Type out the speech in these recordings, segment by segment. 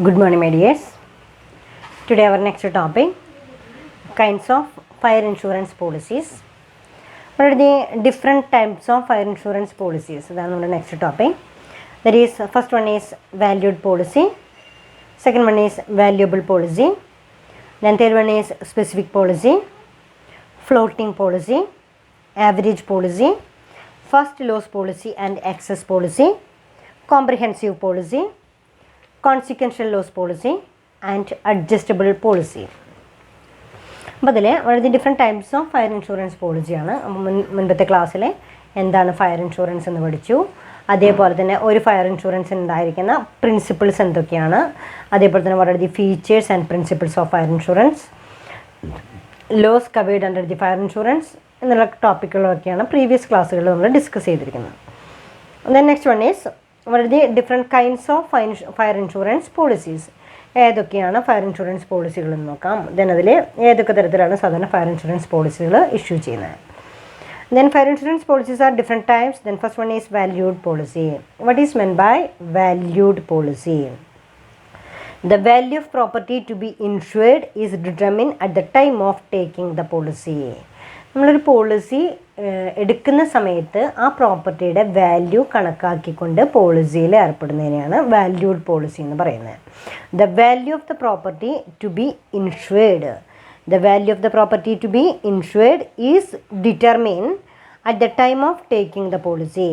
Good morning, my dears. Today our next topic, kinds of fire insurance policies. What are the different types of fire insurance policies? That is our next topic. That is, first one is valued policy, second one is valuable policy, then third one is specific policy, floating policy, average policy, first loss policy and excess policy, comprehensive policy, consequential loss policy and adjustable policy. അപ്പോൾ അതിൽ വളരെ different types of fire insurance പോളിസിയാണ്. മുൻപത്തെ ക്ലാസ്സിൽ എന്താണ് fire insurance എന്ന് പഠിച്ചു. അതേപോലെ തന്നെ ഒരു ഫയർ ഇൻഷുറൻസ് ഉണ്ടായിരിക്കുന്ന പ്രിൻസിപ്പിൾസ് എന്തൊക്കെയാണ്, അതേപോലെ തന്നെ വളരെ the features and principles of fire insurance, loss covered under the fire insurance എന്നുള്ള ടോപ്പിക്കുകളൊക്കെയാണ് പ്രീവിയസ് ക്ലാസ്സുകളിൽ നമ്മൾ ഡിസ്കസ് ചെയ്തിരിക്കുന്നത്. Then next one is what are the different kinds of fire insurance policies. ഏതൊക്കെയാണ് ഫയർ ഇൻഷുറൻസ് പോളിസികൾ എന്ന് നോക്കാം. ദെൻ അതിൽ ഏതൊക്കെ തരത്തിലാണ് സാധാരണ ഫയർ ഇൻഷുറൻസ് പോളിസികൾ ഇഷ്യൂ ചെയ്യുന്നത്. Then fire insurance policies are different types. Then first one is valued policy. What is meant by valued policy? The value of property to be insured is determined at the time of taking the policy. നമ്മളൊരു policy എടുക്കുന്ന സമയത്ത് ആ പ്രോപ്പർട്ടിയുടെ value കണക്കാക്കിക്കൊണ്ട് പോളിസിയിൽ ഏർപ്പെടുന്നതിനെയാണ് valued policy എന്ന് പറയുന്നത്. The value of the property to be insured is determined at the time of taking the policy.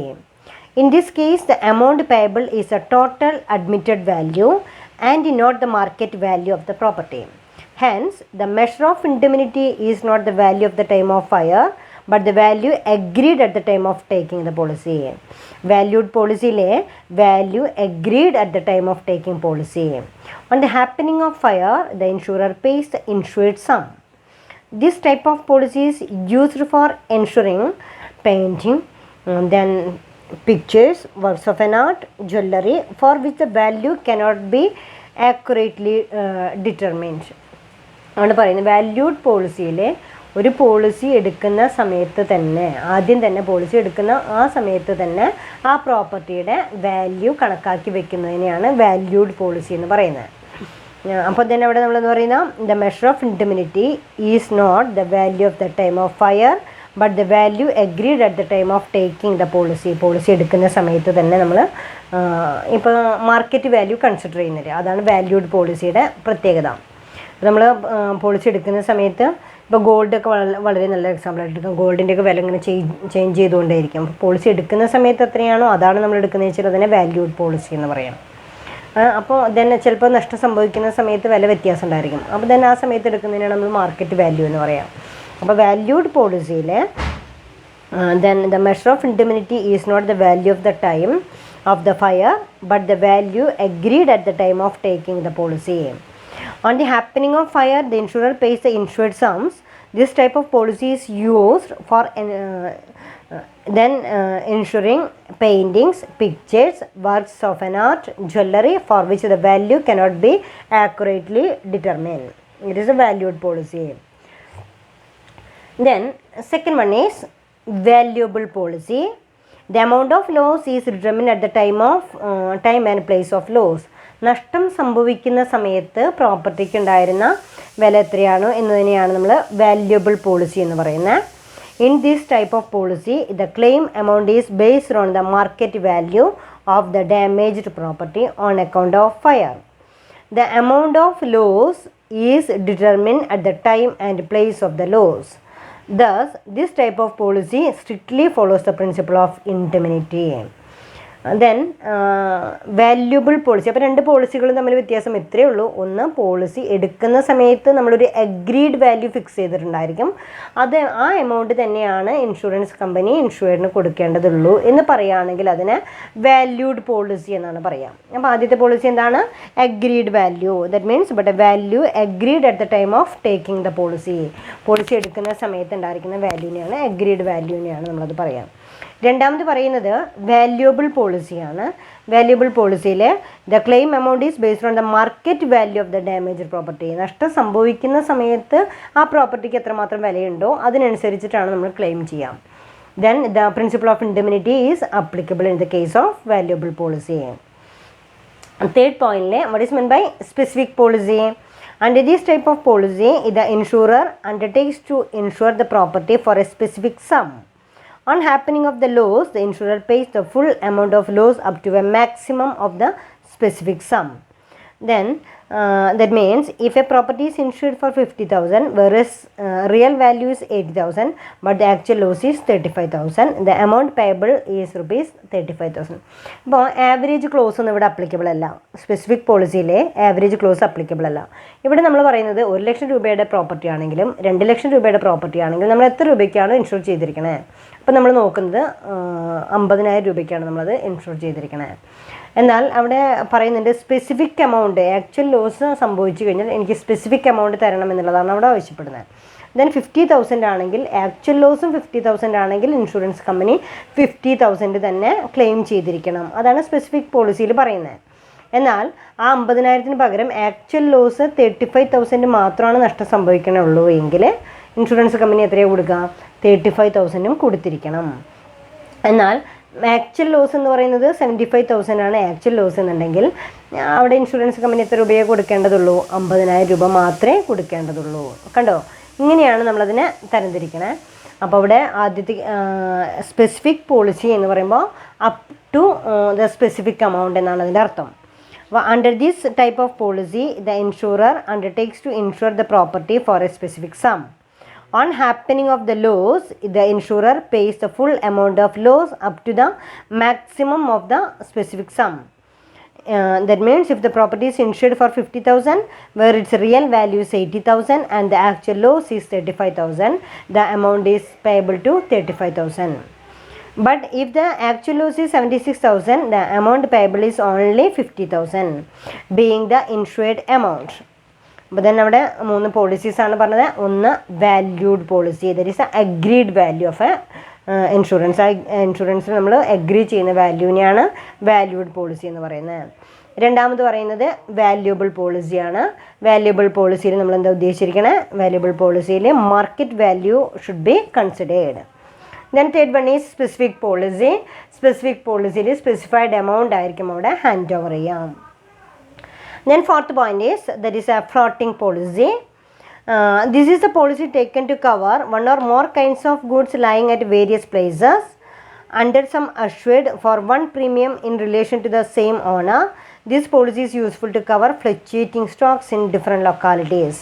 In this case the amount payable is a total admitted value and not the market value of the property. Hence, the measure of indemnity is not the value of the time of fire, but the value agreed at the time of taking the policy. Valued policy le value agreed at the time of taking policy. On the happening of fire, the insurer pays the insured sum. This type of policy is used for ensuring painting, then pictures, works of an art, jewelry, for which the value cannot be accurately determined. ആണ് പറയുന്നത്. Valued പോളിസിയിൽ ഒരു policy എടുക്കുന്ന സമയത്ത് തന്നെ ആദ്യം തന്നെ policy എടുക്കുന്ന ആ സമയത്ത് തന്നെ ആ പ്രോപ്പർട്ടിയുടെ വാല്യൂ കണക്കാക്കി വെക്കുന്നതിനെയാണ് വാല്യൂഡ് പോളിസി എന്ന് പറയുന്നത്. അപ്പോൾ തന്നെ അവിടെ നമ്മളെന്ന് പറയുന്ന the measure of indemnity is not the value of the time of fire but the value agreed at the time of taking the policy. Policy എടുക്കുന്ന സമയത്ത് തന്നെ നമ്മൾ ഇപ്പോൾ മാർക്കറ്റ് വാല്യൂ കൺസിഡർ ചെയ്യുന്നത്, അതാണ് വാല്യൂഡ് പോളിസിയുടെ പ്രത്യേകത. നമ്മൾ പോളിസി എടുക്കുന്ന സമയത്ത് ഇപ്പോൾ ഗോൾഡൊക്കെ വളരെ നല്ല എക്സാമ്പിളായിട്ട് എടുക്കാം. ഗോൾഡിൻ്റെയൊക്കെ വില ഇങ്ങനെ ചേഞ്ച് ചെയ്തുകൊണ്ടേയിരിക്കും. അപ്പോൾ പോളിസി എടുക്കുന്ന സമയത്ത് എത്രയാണോ അതാണ് നമ്മൾ എടുക്കുന്നത് വെച്ചാൽ അതിനെ വാല്യൂഡ് പോളിസി എന്ന് പറയാം. അപ്പോൾ തന്നെ ചിലപ്പോൾ നഷ്ടം സംഭവിക്കുന്ന സമയത്ത് വില വ്യത്യാസം ഉണ്ടായിരിക്കും. അപ്പോൾ തന്നെ ആ സമയത്ത് എടുക്കുന്നതിനാണ് നമ്മൾ മാർക്കറ്റ് വാല്യൂ എന്ന് പറയാം. അപ്പോൾ വാല്യൂഡ് പോളിസിയിൽ then the measure of indemnity is not the value of the time of the fire but the value agreed at the time of taking the policy. On the happening of fire, the insurer pays the insured sums. This type of policy is used for insuring paintings, pictures, works of an art, jewelry, for which the value cannot be accurately determined. It is a valued policy. Then, second one is valuable policy. The amount of loss is determined at the time and place of loss. നഷ്ടം സംഭവിക്കുന്ന സമയത്ത് പ്രോപ്പർട്ടിക്ക് ഉണ്ടായിരുന്ന വില എത്രയാണോ എന്നതിനെയാണ് നമ്മൾ valuable policy എന്ന് പറയുന്നത്. In this type of policy the claim amount is based on the market value of the damaged property on account of fire. The amount of loss is determined at the time and place of the loss. Thus, this type of policy strictly follows the principle of indemnity. Then valuable policy. അപ്പോൾ രണ്ട് പോളിസികളും തമ്മിൽ വ്യത്യാസം ഇത്രയേ ഉള്ളൂ. ഒന്ന്, policy എടുക്കുന്ന സമയത്ത് നമ്മളൊരു അഗ്രീഡ് വാല്യൂ ഫിക്സ് ചെയ്തിട്ടുണ്ടായിരിക്കും. അത് ആ എമൗണ്ട് തന്നെയാണ് ഇൻഷുറൻസ് കമ്പനി ഇൻഷുറൻസിന് കൊടുക്കേണ്ടതുള്ളൂ എന്ന് പറയുകയാണെങ്കിൽ അതിനെ വാല്യൂഡ് പോളിസി എന്നാണ് പറയുക. അപ്പോൾ ആദ്യത്തെ പോളിസി എന്താണ്? Agreed value. That means but A value agreed at the time of taking the policy. Policy എടുക്കുന്ന സമയത്ത് ഉണ്ടായിരിക്കുന്ന വാല്യൂവിനെയാണ് അഗ്രീഡ് വാല്യൂവിനെയാണ് നമ്മളത് പറയാം. രണ്ടാമത് പറയുന്നത് വാല്യുബിൾ പോളിസിയാണ്. വാല്യുബിൾ പോളിസിയിൽ the claim amount is based on the market value of the damaged property. നഷ്ടം സംഭവിക്കുന്ന സമയത്ത് ആ പ്രോപ്പർട്ടിക്ക് എത്രമാത്രം വിലയുണ്ടോ അതിനനുസരിച്ചിട്ടാണ് നമ്മൾ ക്ലെയിം ചെയ്യാം. Then the principle of indemnity is applicable in the case of valuable policy. Third point, what is meant by specific policy? Under this type of policy, the insurer undertakes to insure the property for a specific sum. On happening of the loss, the insurer pays the full amount of loss up to a maximum of the specific sum. Then that means if a property is insured for 50,000 whereas real value is 80,000 but the actual loss is 35,000, the amount payable is rupees 35,000. അപ്പോൾ average close ഒന്നും ഇവിടെ applicable അല്ല. Specific പോളിസിയിലെ average close applicable അല്ല. ഇവിടെ നമ്മൾ പറയുന്നത് 1 ലക്ഷം രൂപയുടെ property ആണെങ്കിലും 2 ലക്ഷം രൂപയുടെ പ്രോപ്പർട്ടി ആണെങ്കിലും നമ്മൾ എത്ര രൂപയ്ക്കാണ് ഇൻഷുർ ചെയ്തിരിക്കണേ? അപ്പോൾ നമ്മൾ നോക്കുന്നത് 50,000 രൂപയ്ക്കാണ് നമ്മളത് ഇൻഷുർ ചെയ്തിരിക്കണേ. എന്നാൽ അവിടെ പറയുന്നുണ്ട് സ്പെസിഫിക് എമൗണ്ട്, ആക്ച്വൽ ലോസ് സംഭവിച്ചു കഴിഞ്ഞാൽ എനിക്ക് സ്പെസിഫിക് എമൗണ്ട് തരണം എന്നുള്ളതാണ് അവിടെ ആവശ്യപ്പെടുന്നത്. ദെൻ 50,000 ആണെങ്കിൽ ആക്ച്വൽ ലോസും 50,000 ആണെങ്കിൽ ഇൻഷുറൻസ് കമ്പനി 50,000 തന്നെ ക്ലെയിം ചെയ്തിരിക്കണം. അതാണ് സ്പെസിഫിക് പോളിസിയിൽ പറയുന്നത്. എന്നാൽ ആ 50,000 പകരം ആക്ച്വൽ ലോസ് 35,000 മാത്രമാണ് നഷ്ടം സംഭവിക്കണുള്ളൂ എങ്കിൽ ഇൻഷുറൻസ് കമ്പനി എത്രയാണ് കൊടുക്കുക? 35,000 കൊടുത്തിരിക്കണം. എന്നാൽ ആക്ച്വൽ ലോസ് എന്ന് പറയുന്നത് 75,000 ആണ് ആക്ച്വൽ ലോസ് എന്നുണ്ടെങ്കിൽ അവിടെ ഇൻഷുറൻസ് കമ്പനി എത്ര രൂപയെ കൊടുക്കേണ്ടതുള്ളൂ? 50,000 രൂപ മാത്രമേ കൊടുക്കേണ്ടതുള്ളൂ. കണ്ടോ, ഇങ്ങനെയാണ് നമ്മളതിനെ തരംതിരിക്കണേ. അപ്പോൾ അവിടെ ആദ്യത്തെ സ്പെസിഫിക് പോളിസി എന്ന് പറയുമ്പോൾ up to the specific amount എന്നാണ് അതിൻ്റെ അർത്ഥം. അപ്പോൾ under this type of policy the insurer undertakes to insure the property for a specific sum. On happening of the loss, the insurer pays the full amount of loss up to the maximum of the specific sum. That means if the property is insured for 50,000 where its real value is 80,000 and the actual loss is 35,000, the amount is payable to 35,000. But if the actual loss is 76,000, the amount payable is only 50,000 being the insured amount. അപ്പോൾ തന്നെ അവിടെ 3 പോളിസീസാണ് പറഞ്ഞത്. ഒന്ന് valued policy, that is agreed value of A insurance. ആ ഇൻഷുറൻസിൽ നമ്മൾ agri ചെയ്യുന്ന വാല്യൂവിനെയാണ് valued policy എന്ന് പറയുന്നത്. രണ്ടാമത് പറയുന്നത് വാല്യൂബിൾ പോളിസിയാണ്. വാല്യൂബിൾ പോളിസിയിൽ നമ്മൾ എന്താ ഉദ്ദേശിച്ചിരിക്കണേ? വാല്യൂബിൾ പോളിസിയിൽ market value should be considered. Then third one is specific policy. Specific പോളിസിയിൽ സ്പെസിഫൈഡ് എമൗണ്ട് ആയിരിക്കും അവിടെ ഹാൻഡ് ഓവർ ചെയ്യാം. Then fourth point is that is a floating policy. This is a policy taken to cover one or more kinds of goods lying at various places under some assured for one premium in relation to the same owner. This policy is useful to cover fluctuating stocks in different localities.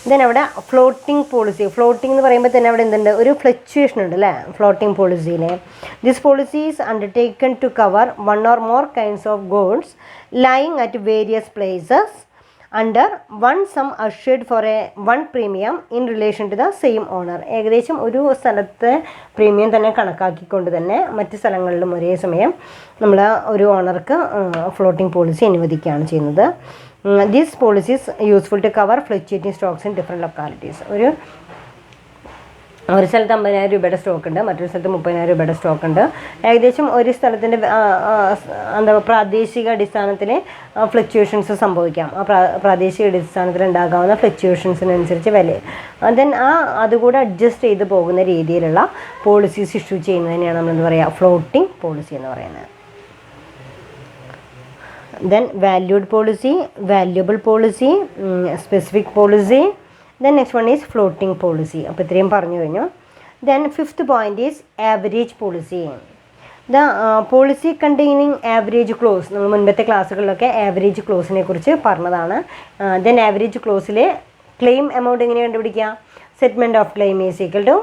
Then അവിടെ floating policy. Floating എന്ന് പറയുമ്പോൾ തന്നെ അവിടെ എന്തുണ്ട്? ഒരു fluctuation ഉണ്ട് അല്ലേ floating പോളിസിയിൽ. This policy is undertaken to cover one or more kinds of goods lying at various places under one sum assured for a one premium in relation to the same owner. ഏകദേശം ഒരു സ്ഥലത്തെ premium തന്നെ കണക്കാക്കിക്കൊണ്ട് തന്നെ മറ്റ് സ്ഥലങ്ങളിലും ഒരേ സമയം നമ്മൾ ഒരു ഓണർക്ക് ഫ്ലോട്ടിംഗ് പോളിസി അനുവദിക്കുകയാണ് ചെയ്യുന്നത്. This policy is useful to cover fluctuating stocks in different localities. ഒരു സ്ഥലത്ത് 50,000 രൂപയുടെ സ്റ്റോക്ക് ഉണ്ട്, മറ്റൊരു സ്ഥലത്ത് 30,000 രൂപയുടെ സ്റ്റോക്ക് ഉണ്ട്. ഏകദേശം ഒരു സ്ഥലത്തിൻ്റെ പ്രാദേശിക അടിസ്ഥാനത്തിൽ ഫ്ലക്ച്വേഷൻസ് സംഭവിക്കാം. ആ പ്രാദേശിക അടിസ്ഥാനത്തിൽ ഉണ്ടാകാവുന്ന ഫ്ലക്ച്വേഷൻസിനനുസരിച്ച് വില ദെൻ അതുകൂടെ അഡ്ജസ്റ്റ് ചെയ്ത് പോകുന്ന രീതിയിലുള്ള പോളിസീസ് ഇഷ്യൂ ചെയ്യുന്നതിനെയാണ് നമ്മളെന്ത് പറയുക? ഫ്ലോട്ടിംഗ് പോളിസി എന്ന് പറയുന്നത്. Then valued policy, valuable policy, specific policy. Then next one is floating policy. അപ്പോൾ ഇത്രയും പറഞ്ഞു കഴിഞ്ഞു. Then fifth point is average policy. The policy containing average clause. നമ്മൾ മുൻപത്തെ ക്ലാസ്സുകളിലൊക്കെ ആവറേജ് ക്ലോസിനെ കുറിച്ച് പറഞ്ഞതാണ്. Then ആവറേജ് ക്ലോസിലെ ക്ലെയിം എമൗണ്ട് എങ്ങനെ കണ്ടുപിടിക്കുക? Settlement of claim is equal to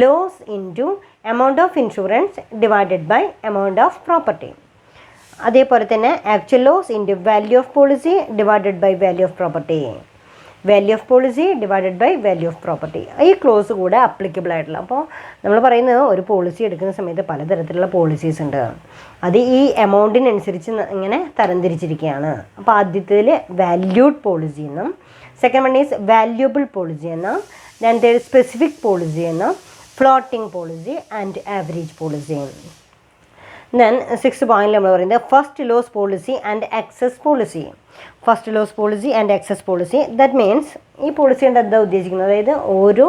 loss into amount of insurance divided by amount of property. അതേപോലെ തന്നെ actual loss into value of policy divided by value of property. Value of policy divided by value of property. ഈ clause കൂടെ applicable ആയിട്ടുള്ള. അപ്പോൾ നമ്മൾ പറയുന്നത് ഒരു policy എടുക്കുന്ന സമയത്ത് പലതരത്തിലുള്ള പോളിസീസ് ഉണ്ട്. അത് ഈ എമൗണ്ടിനനുസരിച്ച് ഇങ്ങനെ തരംതിരിച്ചിരിക്കുകയാണ്. അപ്പോൾ ആദ്യത്തേതിൽ വാല്യൂഡ് പോളിസി എന്നും, second one is valuable policy എന്നും, ദെൻ തേർഡ് സ്പെസിഫിക് പോളിസി എന്നും, floating policy and average policy. Then six പോയിന്റിൽ നമ്മൾ പറയുന്നത് first loss policy and excess policy. First loss policy and excess policy, that means ഈ policy കൊണ്ട് എന്താ ഉദ്ദേശിക്കുന്നത്? അതായത് ഓരോ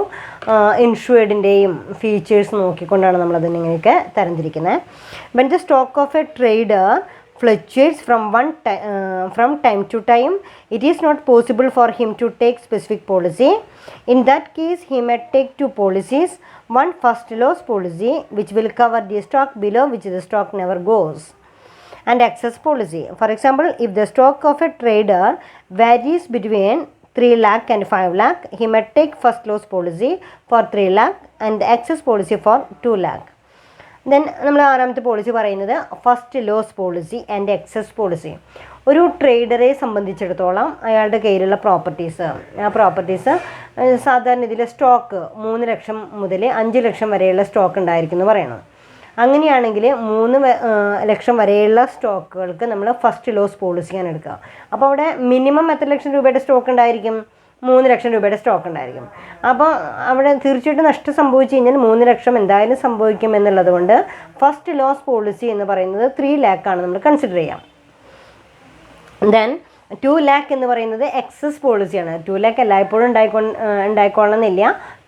ഇൻഷുർഡിൻ്റെയും ഫീച്ചേഴ്സ് നോക്കിക്കൊണ്ടാണ് നമ്മളതിനെ ഇങ്ങനെയൊക്കെ തരംതിരിക്കുന്നത്. When the stock of a trader fluctuates from time to time, it is not possible for him to take specific policy. In that case, he may take two policies, one first loss policy which will cover the stock below which the stock never goes, and excess policy. For example, if the stock of a trader varies between 3 lakh and 5 lakh, he may take first loss policy for 3 lakh and the excess policy for 2 lakh. Then നമ്മൾ ആറാമത്തെ policy പറയുന്നത് first loss policy and excess policy. ഒരു ട്രേഡറെ സംബന്ധിച്ചിടത്തോളം അയാളുടെ കയ്യിലുള്ള properties, ആ properties സാധാരണ ഇതിൽ സ്റ്റോക്ക് 3 ലക്ഷം മുതൽ 5 ലക്ഷം വരെയുള്ള സ്റ്റോക്ക് ഉണ്ടായിരിക്കും എന്ന് പറയണം. അങ്ങനെയാണെങ്കിൽ 3 ലക്ഷം വരെയുള്ള സ്റ്റോക്കുകൾക്ക് നമ്മൾ ഫസ്റ്റ് ലോസ് പോളിസിയാണ് എടുക്കുക. അപ്പോൾ അവിടെ മിനിമം എത്ര ലക്ഷം രൂപയുടെ സ്റ്റോക്ക് ഉണ്ടായിരിക്കും? 3 ലക്ഷം രൂപയുടെ സ്റ്റോക്ക് ഉണ്ടായിരിക്കും. അപ്പോൾ അവിടെ തീർച്ചയായിട്ടും നഷ്ടം സംഭവിച്ചു കഴിഞ്ഞാൽ 3 ലക്ഷം എന്തായാലും സംഭവിക്കും എന്നുള്ളത് കൊണ്ട് ഫസ്റ്റ് ലോസ് പോളിസി എന്ന് പറയുന്നത് 3 ലാക്കാണ് നമ്മൾ കൺസിഡർ ചെയ്യാം. ദെൻ 2 ലാക്ക് എന്ന് പറയുന്നത് എക്സസ് പോളിസിയാണ്. 2 ലാക്ക് എല്ലായ്പ്പോഴും ഉണ്ടായിക്കൊള്ളണമെന്നില്ല.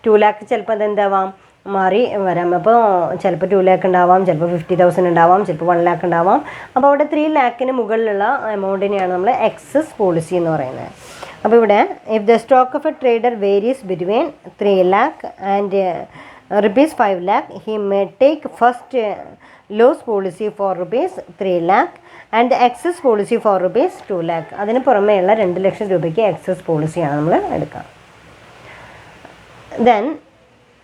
2 ലാക്ക് ചിലപ്പോൾ അതെന്താവാം, മാറി വരാം. അപ്പോൾ ചിലപ്പോൾ 2 ലാക്ക് ഉണ്ടാവാം, ചിലപ്പോൾ 50,000 ഉണ്ടാവാം, ചിലപ്പോൾ 1 ലാക്ക് ഉണ്ടാവാം. അപ്പോൾ അവിടെ 3 ലാക്കിന് മുകളിലുള്ള എമൗണ്ടിനെയാണ് നമ്മൾ എക്സസ് പോളിസി എന്ന് പറയുന്നത്. അപ്പോൾ ഇവിടെ if the stock of a trader varies between 3 lakh and ₹5 lakh, he may take first loss policy for ₹3 lakh and the excess policy for ₹2 lakh. അതിന് പുറമേയുള്ള 2 ലക്ഷം രൂപയ്ക്ക് എക്സസ് പോളിസിയാണ് നമ്മൾ എടുക്കുക. Then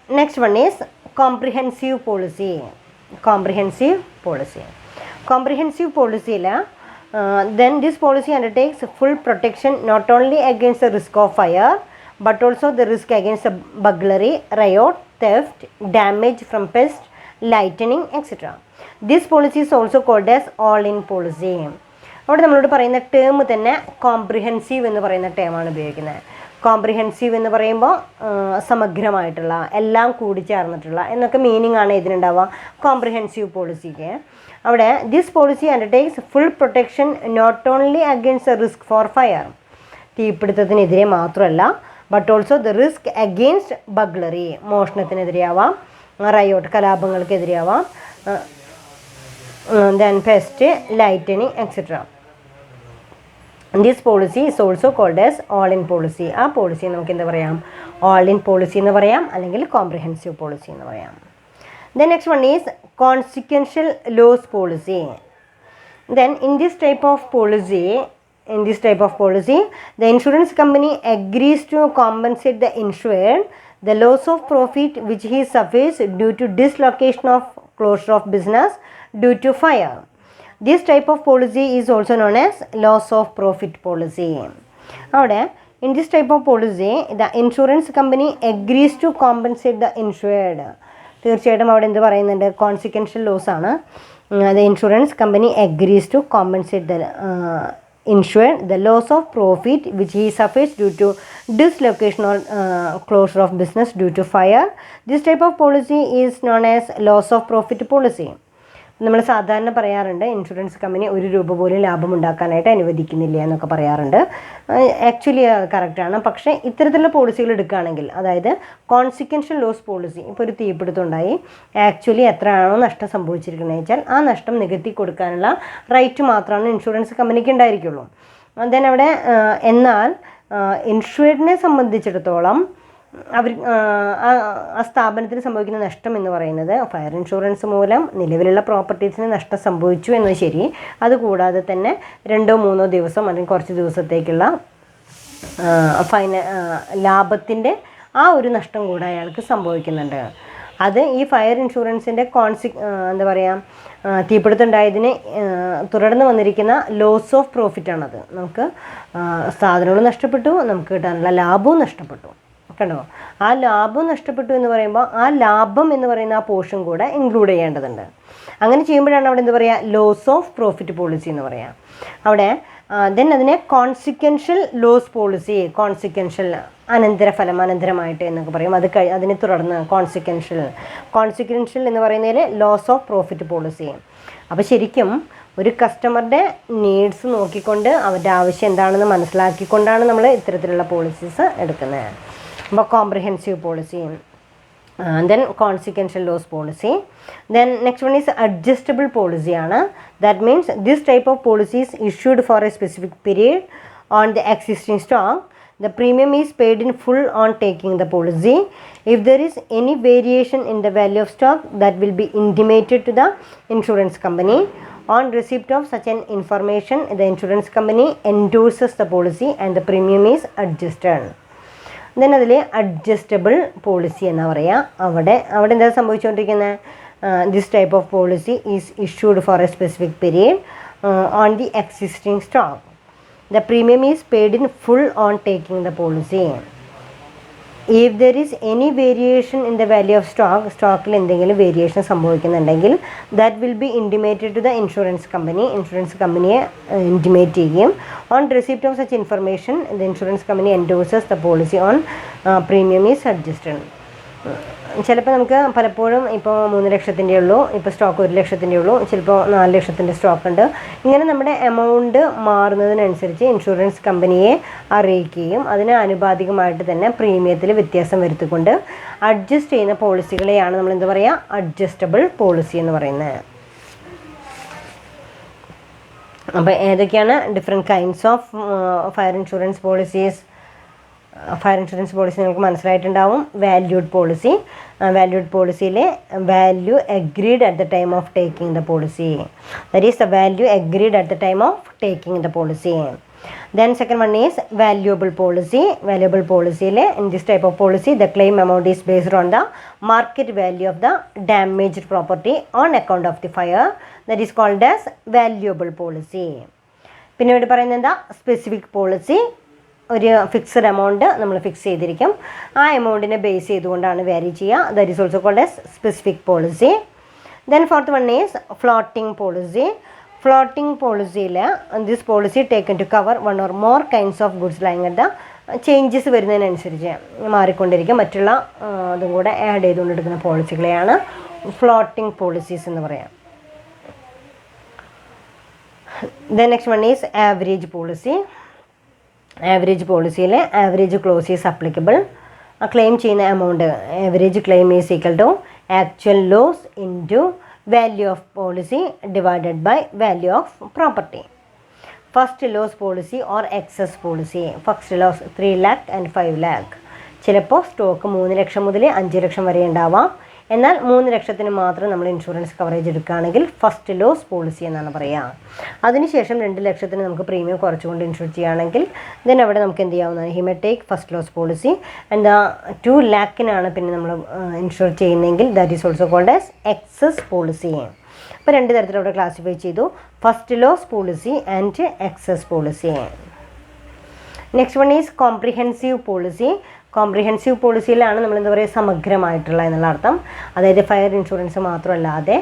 next one is comprehensive policy. Comprehensive പോളിസിയിൽ then this policy undertakes full protection not only against the risk of fire but also the risk against burglary, riot, theft, damage from pest, lightning, etc. This policy is also called as all-in policy. അവിടെ നമ്മളോട് പറയുന്ന term തന്നെ comprehensive എന്ന് പറയുന്ന ടേമാണ് ഉപയോഗിക്കുന്നത്. Comprehensive എന്ന് പറയുമ്പോൾ സമഗ്രമായിട്ടുള്ള, എല്ലാം കൂടിച്ചേർന്നിട്ടുള്ള എന്നൊക്കെ മീനിങ് ആണ് ഇതിനുണ്ടാവുക കോംപ്രിഹെൻസീവ് പോളിസിക്ക്. അവിടെ this policy undertakes full protection not only against the risk for fire, തീപിടുത്തത്തിനെതിരെ മാത്രമല്ല, but also the risk against burglary, മോഷണത്തിനെതിരെയാവാം, റയോട്ട് കലാപങ്ങൾക്കെതിരെയാവാം, then pest, lightning etcetera. This policy is also called as all in policy. ആ policy നമുക്ക് എന്താ പറയാം? All in policy എന്ന് പറയാം, അല്ലെങ്കിൽ കോംപ്രിഹെൻസീവ് പോളിസി എന്ന് പറയാം. The next one is consequential loss policy. Then in this type of policy, the insurance company agrees to compensate the insured the loss of profit which he suffers due to dislocation of closure of business due to fire. This type of policy is also known as loss of profit policy. അവിടെ in this type of policy the insurance company agrees to compensate the insured. തീർച്ചയായിട്ടും അവിടെ എന്ത് പറയുന്നുണ്ട്? Consequential loss ആണ്. The insurance company agrees to compensate the insured the loss of profit which he suffers due to dislocation or closure of business due to fire. This type of policy is known as loss of profit policy. നമ്മൾ സാധാരണ പറയാറുണ്ട് insurance company 1 രൂപ പോലും ലാഭം ഉണ്ടാക്കാനായിട്ട് അനുവദിക്കുന്നില്ല എന്നൊക്കെ പറയാറുണ്ട്. ആക്ച്വലി കറക്റ്റാണ്. പക്ഷേ ഇത്തരത്തിലുള്ള പോളിസികൾ എടുക്കുകയാണെങ്കിൽ, അതായത് കോൺസിക്വൻഷ്യൽ ലോസ് പോളിസി, ഇപ്പോൾ ഒരു തീപിടുത്തം ഉണ്ടായി, ആക്ച്വലി എത്രയാണോ നഷ്ടം സംഭവിച്ചിരിക്കുന്നത് വെച്ചാൽ ആ നഷ്ടം നികത്തി കൊടുക്കാനുള്ള റൈറ്റ് മാത്രമാണ് ഇൻഷുറൻസ് കമ്പനിക്ക് ഉണ്ടായിരിക്കുള്ളൂ. ദെൻ അവിടെ എന്നാൽ ഇൻഷുറൻസിനെ സംബന്ധിച്ചിടത്തോളം ആ സ്ഥാപനത്തിന് സംഭവിക്കുന്ന നഷ്ടം എന്ന് പറയുന്നത് ഫയർ ഇൻഷുറൻസ് മൂലം നിലവിലുള്ള പ്രോപ്പർട്ടീസിന് നഷ്ടം സംഭവിച്ചു എന്നത് ശരി, അതുകൂടാതെ തന്നെ 2-3 ദിവസം അല്ലെങ്കിൽ കുറച്ച് ദിവസത്തേക്കുള്ള ലാഭത്തിൻ്റെ ആ ഒരു നഷ്ടം കൂടെ അയാൾക്ക് സംഭവിക്കുന്നുണ്ട്. അത് ഈ ഫയർ ഇൻഷുറൻസിൻ്റെ എന്താ പറയുക, തീപിടുത്തം ഉണ്ടായതിന് തുടർന്ന് വന്നിരിക്കുന്ന ലോസ് ഓഫ് പ്രോഫിറ്റാണത്. നമുക്ക് സാധനങ്ങൾ നഷ്ടപ്പെട്ടു, നമുക്ക് കിട്ടാനുള്ള ലാഭവും നഷ്ടപ്പെട്ടു. കണ്ടോ? ആ ലാഭം നഷ്ടപ്പെട്ടു എന്ന് പറയുമ്പോൾ ആ ലാഭം എന്ന് പറയുന്ന ആ പോർഷൻ കൂടെ ഇൻക്ലൂഡ് ചെയ്യേണ്ടതുണ്ട്. അങ്ങനെ ചെയ്യുമ്പോഴാണ് അവിടെ എന്ത് പറയുക? ലോസ് ഓഫ് പ്രോഫിറ്റ് പോളിസി എന്ന് പറയാം. അവിടെ ദെൻ അതിനെ കോൺസിക്വൻഷ്യൽ ലോസ് പോളിസി, കോൺസിക്വൻഷ്യൽ അനന്തരഫലം, അനന്തരമായിട്ട് എന്നൊക്കെ പറയും. അതിനെ തുടർന്ന് കോൺസിക്വൻഷ്യൽ എന്ന് പറയുന്നതിൽ ലോസ് ഓഫ് പ്രോഫിറ്റ് പോളിസി. അപ്പോൾ ശരിക്കും ഒരു കസ്റ്റമറുടെ നീഡ്സ് നോക്കിക്കൊണ്ട് അവരുടെ ആവശ്യം എന്താണെന്ന് മനസ്സിലാക്കിക്കൊണ്ടാണ് നമ്മൾ ഇത്തരത്തിലുള്ള പോളിസീസ് എടുക്കുന്നത്. അപ്പോൾ comprehensive policy. then consequential loss policy. Then next one is adjustable policy ആണ്. That means this type of policy is issued for a specific period on the existing stock. The premium is paid in full on taking the policy. If there is any variation in the value of stock, that will be intimated to the insurance company. On receipt of such an information, the insurance company endorses the policy and the premium is adjusted. Then അതിൽ adjustable policy എന്നാ പറയുക. അവിടെ എന്താ സംഭവിച്ചുകൊണ്ടിരിക്കുന്നത്? This type of policy is issued for a specific period on the existing stock. The premium is paid in full on taking the policy. If there is any variation in the value of സ്റ്റോക്കിൽ എന്തെങ്കിലും variation സംഭവിക്കുന്നുണ്ടെങ്കിൽ that will be intimated to the insurance കമ്പനിയെ intimate ചെയ്യും. On receipt of such information the insurance company endorses the policy on premium is adjusted. ചിലപ്പോൾ നമുക്ക് പലപ്പോഴും ഇപ്പോൾ 3 ലക്ഷത്തിൻ്റെ ഉള്ളൂ, ഇപ്പോൾ സ്റ്റോക്ക് 1 ലക്ഷത്തിൻ്റെ ഉള്ളൂ, ചിലപ്പോൾ 4 ലക്ഷത്തിൻ്റെ സ്റ്റോക്ക് ഉണ്ട്. ഇങ്ങനെ നമ്മുടെ എമൗണ്ട് മാറുന്നതിനനുസരിച്ച് ഇൻഷുറൻസ് കമ്പനിയെ അറിയിക്കുകയും അതിന് ആനുപാതികമായിട്ട് തന്നെ പ്രീമിയത്തിൽ വ്യത്യാസം വരുത്തിക്കൊണ്ട് അഡ്ജസ്റ്റ് ചെയ്യുന്ന പോളിസികളെയാണ് നമ്മൾ എന്താ പറയുക? അഡ്ജസ്റ്റബിൾ പോളിസി എന്ന് പറയുന്നത്. അപ്പോൾ ഏതൊക്കെയാണ് different kinds of fire insurance policies? Fire insurance policy നിങ്ങൾക്ക് മനസ്സിലായിട്ടുണ്ടാവും. വാല്യൂഡ് പോളിസിയിലെ value agreed at the time of taking the policy. That is the value agreed at the time of taking the policy. Then second one is valuable policy. Valuable policy in this type of policy, the claim amount is based on the market value of the damaged property on account of the fire. That is called as valuable policy. പിന്നെ ഇവിടെ പറയുന്നത് എന്താ? Specific policy. ഒരു fixed amount നമ്മൾ fix ചെയ്തിരിക്കും. ആ എമൗണ്ടിനെ base ചെയ്തുകൊണ്ടാണ് വാരി ചെയ്യുക. That is also called as specific policy. Then fourth one is floating policy. Floating പോളിസിയിൽ this policy taken to cover one or more kinds of goods lying at the changes വരുന്നതിനനുസരിച്ച് മാറിക്കൊണ്ടിരിക്കും. മറ്റുള്ള അതും കൂടെ add ചെയ്തുകൊണ്ടെടുക്കുന്ന പോളിസികളെയാണ് floating policies എന്ന് പറയാം. Then next one is average policy. Average പോളിസിയിൽ average close is applicable. Claim ചെയ്യുന്ന amount average claim is equal to actual loss into value of policy divided by value of property. First loss policy or excess policy. First loss 3 lakh and 5 lakh. ചിലപ്പോൾ stock 3 ലക്ഷം മുതൽ 5 ലക്ഷം വരെ ഉണ്ടാവാം. എന്നാൽ 3 ലക്ഷത്തിന് മാത്രം നമ്മൾ insurance coverage എടുക്കുകയാണെങ്കിൽ first loss policy എന്നാണ് പറയുക. അതിനുശേഷം 2 ലക്ഷത്തിന് നമുക്ക് പ്രീമിയം കുറച്ചുകൊണ്ട് ഇൻഷുർ ചെയ്യുകയാണെങ്കിൽ ദെൻ അവിടെ നമുക്ക് എന്ത് ചെയ്യാവുന്നതാണ്? He may take first loss policy. And 2 ലാക്കിനാണ് പിന്നെ നമ്മൾ ഇൻഷുർ ചെയ്യുന്നതെങ്കിൽ that is also called as excess policy. അപ്പോൾ 2 തരത്തിൽ അവിടെ ക്ലാസിഫൈ ചെയ്തു: first loss policy and excess policy. Next one is comprehensive policy. Comprehensive പോളിസിയിലാണ് നമ്മൾ എന്താ പറയുക? സമഗ്രമായിട്ടുള്ള എന്നുള്ള അർത്ഥം. അതായത് ഫയർ ഇൻഷുറൻസ് മാത്രമല്ലാതെ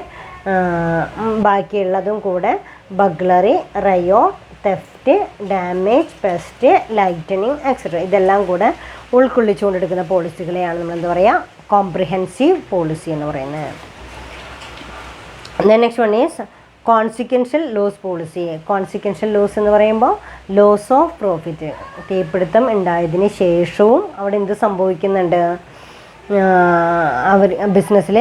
ബാക്കിയുള്ളതും കൂടെ burglary, riot, theft, damage, pest, lightning etcetera ഇതെല്ലാം കൂടെ ഉൾക്കൊള്ളിച്ചുകൊണ്ടെടുക്കുന്ന പോളിസികളെയാണ് നമ്മൾ എന്താ പറയുക? കോംപ്രിഹെൻസീവ് പോളിസി എന്ന് പറയുന്നത്. Next one is consequential loss policy. Consequential loss എന്ന് പറയുമ്പോൾ ലോസ് ഓഫ് പ്രോഫിറ്റ്. തീപിടുത്തം ഉണ്ടായതിന് ശേഷവും അവിടെ എന്ത് സംഭവിക്കുന്നുണ്ട്? ബിസിനസ്സിൽ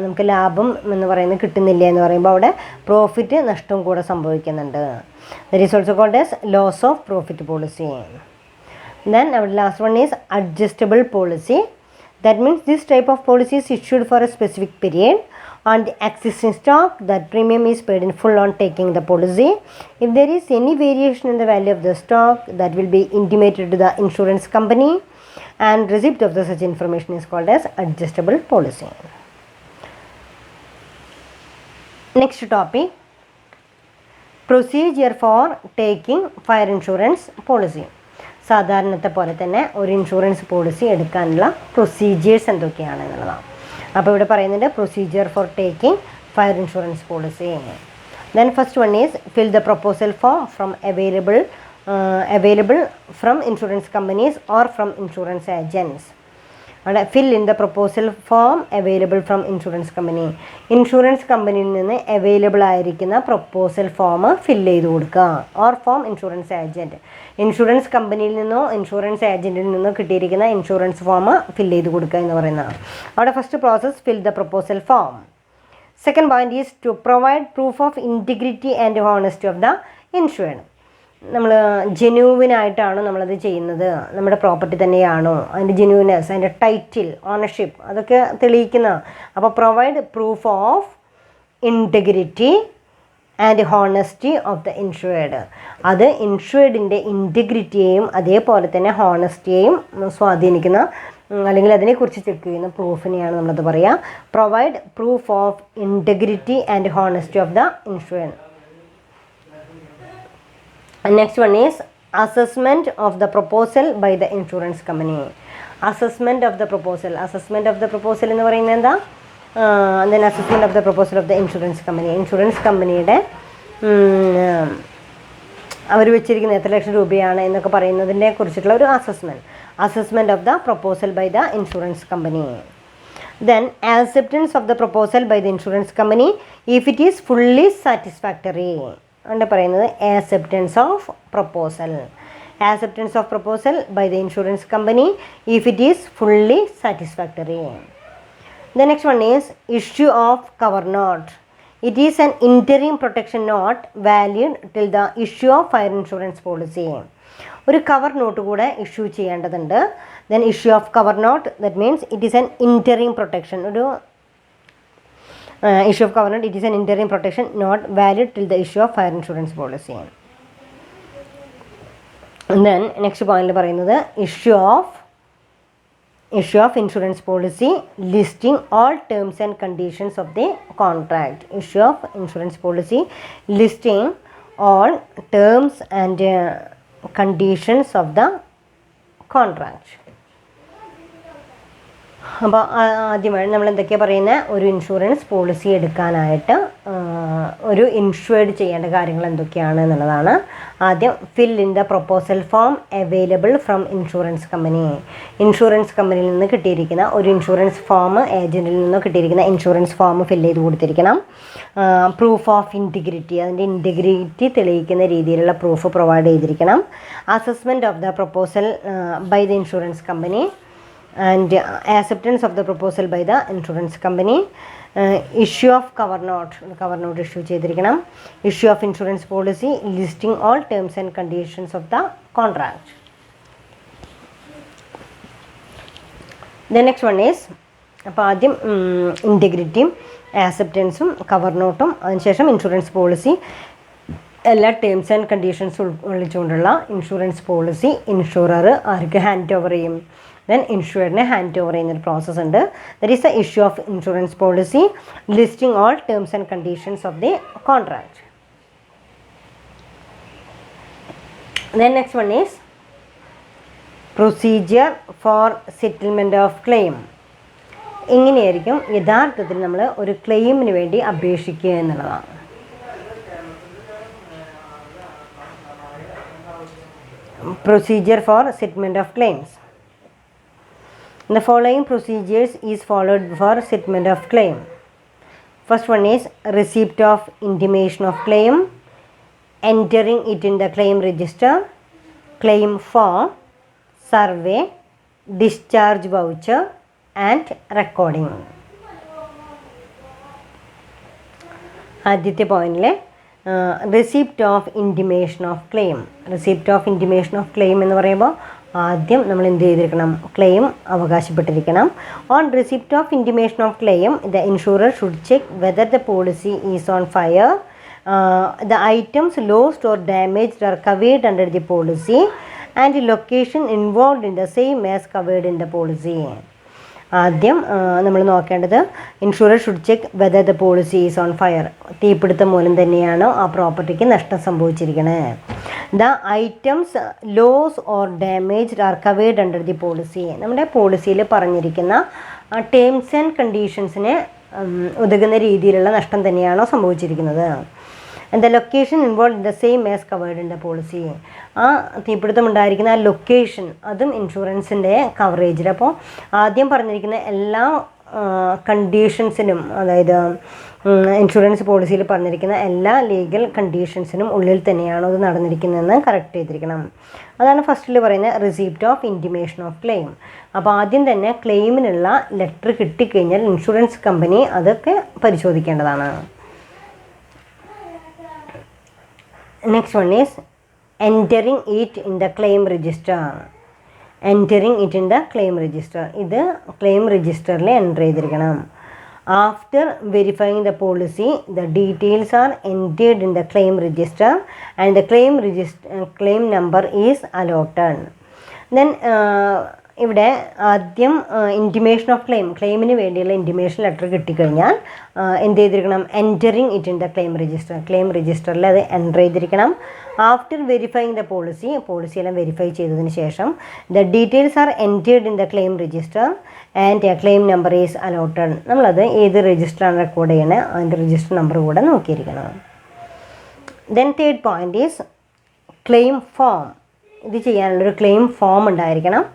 നമുക്ക് ലാഭം എന്ന് പറയുന്നത് കിട്ടുന്നില്ല എന്ന് പറയുമ്പോൾ അവിടെ പ്രോഫിറ്റ് നഷ്ടവും കൂടെ സംഭവിക്കുന്നുണ്ട്. That is also called as loss of profit policy. Then അവിടെ last one is adjustable policy. That means this type of policy is issued for a specific period on the existing stock. That premium is paid in full on taking the policy. If there is any variation in the value of the stock, that will be intimated to the insurance company, and receipt of the such information is called as adjustable policy. Next topic, procedure for taking fire insurance policy. സാധാരണത്തെ പോലെ തന്നെ ഒരു insurance policy എടുക്കാനുള്ള procedures എന്തൊക്കെയാണ് എന്നുള്ളതാണ്. അപ്പോൾ ഇവിടെ പറയുന്നുണ്ട് procedure for taking fire insurance policy. Then first one is fill the proposal form from available from insurance companies or from insurance agents. അവിടെ fill in the proposal form available from insurance company. Insurance കമ്പനിയിൽ നിന്ന് available ആയിരിക്കുന്ന proposal form fill ചെയ്ത് കൊടുക്കുക. Or form insurance agent, insurance കമ്പനിയിൽ നിന്നോ insurance ഏജൻറ്റിൽ നിന്നോ കിട്ടിയിരിക്കുന്ന ഇൻഷുറൻസ് ഫോം ഫില്ല് ചെയ്ത് കൊടുക്കുക എന്ന് പറയുന്നതാണ്. അവിടെ first process fill the proposal form. Second point is to provide proof of integrity and honesty of the insured. നമ്മൾ ജെന്യൂവിനായിട്ടാണോ നമ്മളത് ചെയ്യുന്നത്, നമ്മുടെ പ്രോപ്പർട്ടി തന്നെയാണോ, അതിൻ്റെ ജെന്യൂനെസ്, അതിൻ്റെ ടൈറ്റിൽ, ഓണർഷിപ്പ്, അതൊക്കെ തെളിയിക്കുന്ന. അപ്പോൾ provide proof of integrity and honesty of the insured. അത് ഇൻഷുർഡിൻ്റെ ഇൻറ്റഗ്രിറ്റിയെയും അതേപോലെ തന്നെ ഹോണസ്റ്റിയെയും സ്വാധീനിക്കുന്ന അല്ലെങ്കിൽ അതിനെക്കുറിച്ച് ചെക്ക് ചെയ്യുന്ന പ്രൂഫിനെയാണ് നമ്മളത് പറയുക provide proof of integrity and honesty of the insured. Next one is assessment of the proposal by the insurance company. Assessment of the proposal. Assessment of the proposal എന്ന് പറയുന്നത് എന്താ? then assessment of the proposal of the insurance company. Insurance കമ്പനിയുടെ അവർ വെച്ചിരിക്കുന്ന എത്ര ലക്ഷം രൂപയാണ് എന്നൊക്കെ പറയുന്നതിനെ കുറിച്ചിട്ടുള്ള ഒരു assessment of the proposal by the insurance company. Then acceptance of the proposal by the insurance company if it is fully satisfactory. ആണ് പറയുന്നത് acceptance of proposal. Acceptance of proposal by the insurance company if it is fully satisfactory. The next one is issue of cover note. It is an interim protection note valid till the issue of fire insurance policy. ഒരു cover not കൂടെ issue ചെയ്യേണ്ടതുണ്ട്. Then issue of cover note, that means it is an interim protection. ഒരു issue of cover note, it is an interim protection not valid till the issue of fire insurance policy. And then next point പറയുന്നത് issue of insurance policy listing all terms and conditions of the contract. Issue of insurance policy listing all terms and conditions of the contract. അപ്പോൾ ആദ്യമായി നമ്മൾ എന്തൊക്കെയാണ് പറയുന്നത്, ഒരു insurance policy എടുക്കാനായിട്ട് ഒരു insured ചെയ്യേണ്ട കാര്യങ്ങൾ എന്തൊക്കെയാണ് എന്നുള്ളതാണ്. ആദ്യം fill in the proposal form available from insurance company. Insurance കമ്പനിയിൽ നിന്ന് കിട്ടിയിരിക്കുന്ന ഒരു ഇൻഷുറൻസ് ഫോം, ഏജൻറ്റിൽ നിന്ന് കിട്ടിയിരിക്കുന്ന ഇൻഷുറൻസ് ഫോം ഫിൽ ചെയ്ത് കൊടുത്തിരിക്കണം. പ്രൂഫ് ഓഫ് ഇൻറ്റിഗ്രിറ്റി, അതിൻ്റെ ഇൻറ്റിഗ്രിറ്റി തെളിയിക്കുന്ന രീതിയിലുള്ള പ്രൂഫ് പ്രൊവൈഡ് ചെയ്തിരിക്കണം. Assessment of the proposal by the insurance company and acceptance of the proposal by the insurance company. Issue of cover note issue ചെയ്തിരിക്കണം. Issue of insurance policy listing all terms and conditions of the contract. The next one is അപ്പോൾ ആദ്യം ഇൻറ്റഗ്രിറ്റിയും ആക്സെപ്റ്റൻസും cover നോട്ടും അതിനുശേഷം insurance policy, എല്ലാ terms and conditions ഉൾക്കൊള്ളിച്ചുകൊണ്ടുള്ള insurance policy insurer ആർക്ക് hand over ചെയ്യും. ദെൻ ഇൻഷുററിനെ ഹാൻഡ് ഓവർ ചെയ്യുന്നൊരു പ്രോസസ്സ് ഉണ്ട്. That is the issue of insurance policy listing all terms and conditions of the contract. Then next one is procedure for settlement of claim. ഇങ്ങനെയായിരിക്കും യഥാർത്ഥത്തിൽ നമ്മൾ ഒരു ക്ലെയിമിന് വേണ്ടി അപേക്ഷിക്കുക എന്നുള്ളതാണ്. Procedure for settlement of claims. The following procedures is followed for settlement of claim. First one is receipt of intimation of claim, entering it in the claim register, claim form, survey, discharge voucher and recording. ആദ്യത്തെ പോയിന്റിലെ receipt of intimation of claim. Receipt of intimation of claim എന്ന് പറയുമ്പോൾ ആദ്യം നമ്മൾ എന്ത് ചെയ്തിരിക്കണം, claim അവകാശപ്പെട്ടിരിക്കണം. On receipt of intimation of claim the insurer should check whether the policy is on fire, the items lost or damaged are covered under the policy and location involved in the same as covered in the policy. ആദ്യം നമ്മൾ നോക്കേണ്ടത് insurer should check whether the policy is on fire. തീപിടുത്തം മൂലം തന്നെയാണോ ആ പ്രോപ്പർട്ടിക്ക് നഷ്ടം സംഭവിച്ചിരിക്കുന്നത്. The items loss or damaged are covered under the policy. നമ്മുടെ പോളിസിയിൽ പറഞ്ഞിരിക്കുന്ന ടേംസ് ആൻഡ് കണ്ടീഷൻസിനെ ഉതകുന്ന രീതിയിലുള്ള നഷ്ടം തന്നെയാണോ സംഭവിച്ചിരിക്കുന്നത്. and the location involved in the same as covered in the policy. ആ തീപിടുത്തം ഉണ്ടായിരിക്കുന്ന ആ ലൊക്കേഷൻ അതും ഇൻഷുറൻസിൻ്റെ കവറേജിൽ. അപ്പോൾ ആദ്യം പറഞ്ഞിരിക്കുന്ന എല്ലാ കണ്ടീഷൻസിനും, അതായത് ഇൻഷുറൻസ് പോളിസിയിൽ പറഞ്ഞിരിക്കുന്ന എല്ലാ ലീഗൽ കണ്ടീഷൻസിനും ഉള്ളിൽ തന്നെയാണോ അത് നടന്നിരിക്കുന്നതെന്ന് കറക്റ്റ് ചെയ്തിരിക്കണം. അതാണ് ഫസ്റ്റിൽ പറയുന്ന receipt of intimation of claim. അപ്പോൾ ആദ്യം തന്നെ ക്ലെയിമിനുള്ള ലെറ്റർ കിട്ടിക്കഴിഞ്ഞാൽ ഇൻഷുറൻസ് കമ്പനി അതൊക്കെ പരിശോധിക്കേണ്ടതാണ്. Next one is entering it in the claim register. Entering it in the claim register, ഇത് ക്ലെയിം രജിസ്റ്ററിൽ എൻ്റർ ചെയ്തിരിക്കണം. After verifying the policy the details are entered in the claim register and the claim number is allotted. Then ഇവിടെ ആദ്യം intimation of ക്ലെയിമിന് വേണ്ടിയുള്ള intimation letter കിട്ടിക്കഴിഞ്ഞാൽ എന്ത് ചെയ്തിരിക്കണം? Entering it in the claim register, claim രജിസ്റ്ററിൽ അത് enter ചെയ്തിരിക്കണം. After verifying the പോളിസിയെല്ലാം വെരിഫൈ ചെയ്തതിന് ശേഷം the details are entered in the claim register and a claim number is allotted. നമ്മളത് ഏത് രജിസ്റ്ററാണ് റെക്കോർഡ് ചെയ്യണത് അതിൻ്റെ രജിസ്റ്റർ നമ്പർ കൂടെ നോക്കിയിരിക്കണം. Then third point is claim form. ഇത് ചെയ്യാനുള്ളൊരു ക്ലെയിം ഫോം ഉണ്ടായിരിക്കണം.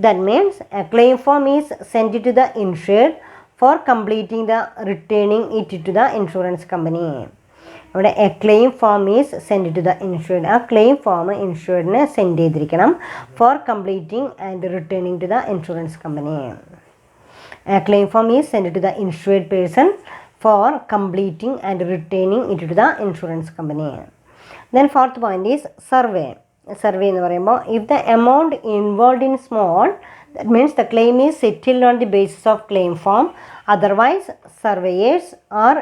That means a claim form is sent to the insured for completing the returning it to the insurance company. അവിടെ a claim form is send to the insured. ആ claim form ഇൻഷുർഡിന് send ചെയ്തിരിക്കണം for completing and returning to the insurance company. A claim form is send to the insured person for completing and returning it to the insurance company. Then fourth point is survey. Survey എന്ന് പറയുമ്പോൾ if the amount involve in small that means the claim is settled on the basis of claim form, otherwise surveyors are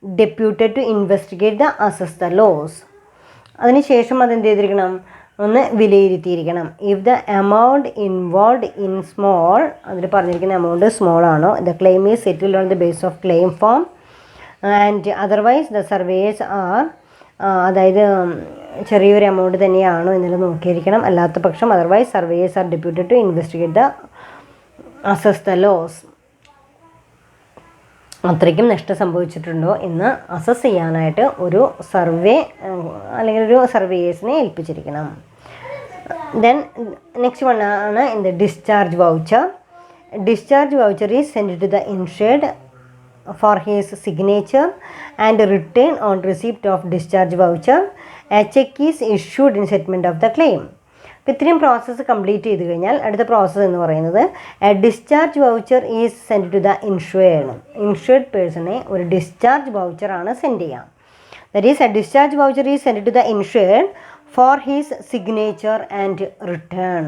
deputed to investigate the assess the loss. അതിനുശേഷം അതെന്ത് ചെയ്തിരിക്കണം? ഒന്ന് വിലയിരുത്തിയിരിക്കണം. If the amount involve in small, അതിൽ പറഞ്ഞിരിക്കുന്ന amount small ആണോ, the claim is settled on the base of claim form and otherwise the surveyors are, അതായത് ചെറിയൊരു എമൗണ്ട് തന്നെയാണോ എന്നുള്ളത് നോക്കിയിരിക്കണം. അല്ലാത്ത പക്ഷം otherwise surveyors are deputed to investigate the assess the loss. അത്രയ്ക്കും നഷ്ടം സംഭവിച്ചിട്ടുണ്ടോ എന്ന് അസസ് ചെയ്യാനായിട്ട് ഒരു സർവേ അല്ലെങ്കിൽ ഒരു സർവേയേഴ്സിനെ ഏൽപ്പിച്ചിരിക്കണം. ദെൻ നെക്സ്റ്റ് വൺ ആണ് in the discharge voucher. Discharge voucher is send to the insured for his signature and return on receipt of discharge voucher. A check is issued in settlement of the claim. അപ്പോൾ ഇത്രയും process complete ചെയ്ത് കഴിഞ്ഞാൽ അടുത്ത process എന്ന് പറയുന്നത് discharge voucher is send to the insured പേഴ്സണെ ഒരു discharge വൗച്ചറാണ് സെൻഡ് ചെയ്യാം. That is a discharge voucher is send to the insured for his signature and return.